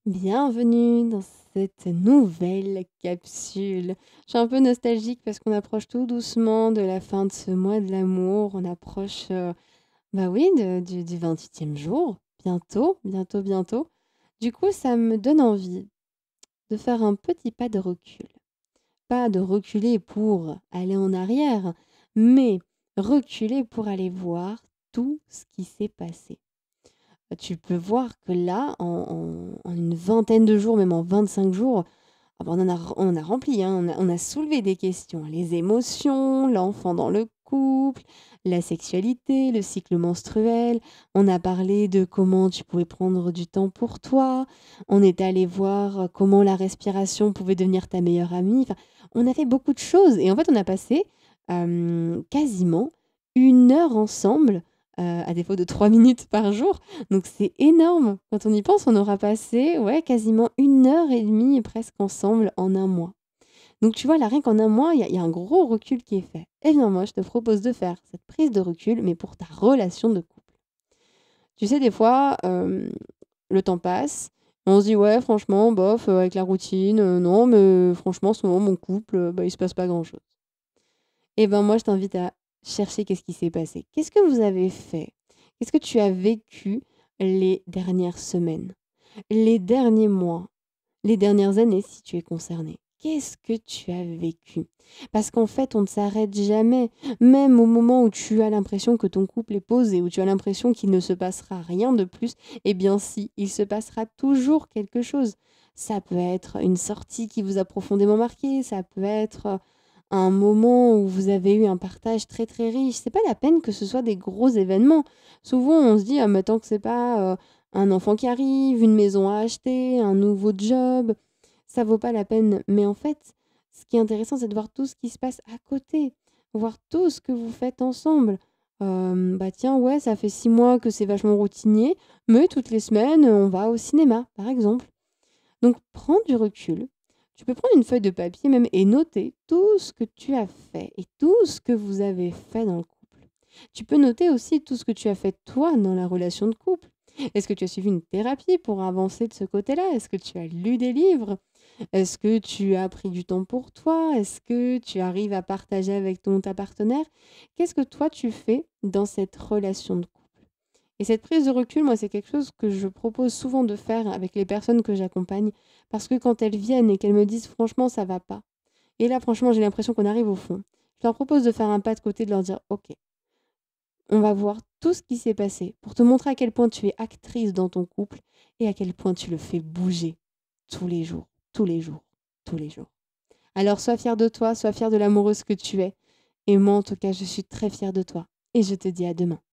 Bienvenue dans cette nouvelle capsule. Je suis un peu nostalgique parce qu'on approche tout doucement de la fin de ce mois de l'amour. On approche, bah oui, du 28e jour. Bientôt, bientôt, bientôt. Du coup, ça me donne envie de faire un petit pas de recul. Pas de reculer pour aller en arrière, mais reculer pour aller voir tout ce qui s'est passé. Tu peux voir que là, en une vingtaine de jours, même en 25 jours, ah bah, on en a rempli, hein, on a soulevé des questions. Les émotions, l'enfant dans le couple, la sexualité, le cycle menstruel. On a parlé de comment tu pouvais prendre du temps pour toi. On est allé voir comment la respiration pouvait devenir ta meilleure amie. Enfin, on a fait beaucoup de choses. Et en fait, on a passé quasiment 1 heure ensemble, à défaut de 3 minutes par jour. Donc c'est énorme. Quand on y pense, on aura passé, ouais, quasiment 1 heure et demie presque ensemble en un mois. Donc tu vois, là, rien qu'en un mois, il y a un gros recul qui est fait. Eh bien moi, je te propose de faire cette prise de recul, mais pour ta relation de couple. Tu sais, des fois, le temps passe, on se dit: «Ouais, franchement, bof, avec la routine, non, mais franchement, en ce moment, mon couple, bah, il se passe pas grand-chose». Eh ben moi, je t'invite à chercher qu'est-ce qui s'est passé. Qu'est-ce que vous avez fait? Qu'est-ce que tu as vécu les dernières semaines, les derniers mois, les dernières années si tu es concerné? Qu'est-ce que tu as vécu? Parce qu'en fait, on ne s'arrête jamais. Même au moment où tu as l'impression que ton couple est posé, où tu as l'impression qu'il ne se passera rien de plus, eh bien si, il se passera toujours quelque chose. Ça peut être une sortie qui vous a profondément marqué, ça peut être un moment où vous avez eu un partage très très riche. C'est pas la peine que ce soit des gros événements. Souvent, on se dit, ah, mais tant que c'est pas un enfant qui arrive, une maison à acheter, un nouveau job, ça vaut pas la peine. Mais en fait, ce qui est intéressant, c'est de voir tout ce qui se passe à côté, voir tout ce que vous faites ensemble. Bah tiens, ouais, ça fait 6 mois que c'est vachement routinier, mais toutes les semaines, on va au cinéma, par exemple. Donc, prends du recul. Tu peux prendre une feuille de papier même et noter tout ce que tu as fait et tout ce que vous avez fait dans le couple. Tu peux noter aussi tout ce que tu as fait toi dans la relation de couple. Est-ce que tu as suivi une thérapie pour avancer de ce côté-là? Est-ce que tu as lu des livres? Est-ce que tu as pris du temps pour toi? Est-ce que tu arrives à partager avec ta partenaire? Qu'est-ce que toi tu fais dans cette relation de couple? Et cette prise de recul, moi, c'est quelque chose que je propose souvent de faire avec les personnes que j'accompagne, parce que quand elles viennent et qu'elles me disent franchement ça va pas, et là franchement j'ai l'impression qu'on arrive au fond, je leur propose de faire un pas de côté, de leur dire ok, on va voir tout ce qui s'est passé pour te montrer à quel point tu es actrice dans ton couple et à quel point tu le fais bouger tous les jours, tous les jours, tous les jours. Alors sois fière de toi, sois fière de l'amoureuse que tu es, et moi en tout cas je suis très fière de toi, et je te dis à demain.